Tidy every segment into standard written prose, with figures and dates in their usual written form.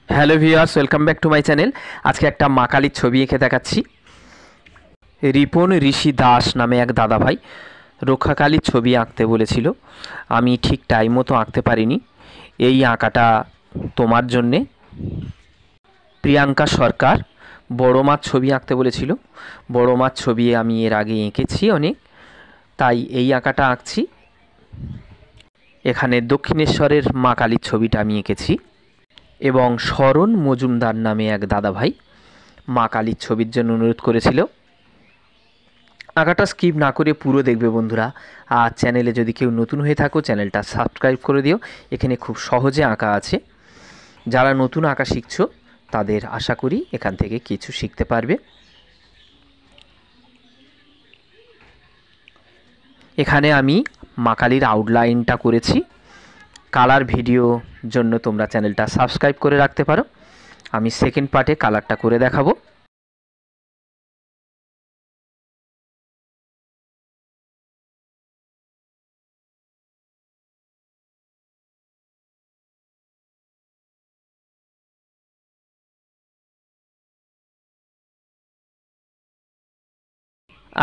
Hello viewers, welcome back to my channel. আজকে একটা মা কালীর ছবি এঁকে দেখাচ্ছি। রিপন ঋষি দাস নামে এক দাদাভাই রক্ষাকালীর ছবি আঁকতে বলেছিল, আমি ঠিক টাইম মতো আঁকতে পারিনি। এই আঁকাটা তোমার জন্যে। প্রিয়াঙ্কা সরকার বড় মাছ ছবি আঁকতে বলেছিল। বড় মাছ ছবি আমি এর আগে এঁকেছি অনেক, তাই এই আঁকাটা আঁকছি। এখানে দক্ষিণেশ্বরের মা কালীর ছবিটা আমি এঁকেছি। এবং শরণ মজুমদার নামে এক দাদাভাই মা কালীর ছবির জন্য অনুরোধ করেছিল। আঁকাটা স্কিপ না করে পুরো দেখবে বন্ধুরা। আর চ্যানেলে যদি কেউ নতুন হয়ে থাকো, চ্যানেলটা সাবস্ক্রাইব করে দিও। এখানে খুব সহজে আঁকা আছে। যারা নতুন আঁকা শিখছো তাদের আশা করি এখান থেকে কিছু শিখতে পারবে। এখানে আমি মা কালীর আউটলাইনটা করেছি। কালার ভিডিও জন্য তোমরা চ্যানেলটা সাবস্ক্রাইব করে রাখতে পারো। আমি সেকেন্ড পার্টে কালারটা করে দেখাবো।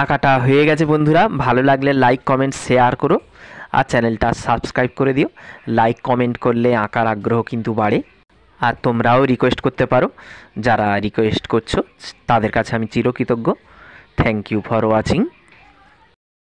আঁকাটা হয়ে গেছে বন্ধুরা। ভালো লাগলে লাইক কমেন্ট শেয়ার করো আর চ্যানেলটা সাবস্ক্রাইব করে দিও। লাইক কমেন্ট করলে আঁকার আগ্রহ কিন্তু বাড়ে। আর তোমরাও রিকোয়েস্ট করতে পারো, যারা রিকোয়েস্ট করছো তাদের কাছে আমি চিরকৃতজ্ঞ। Thank you for watching.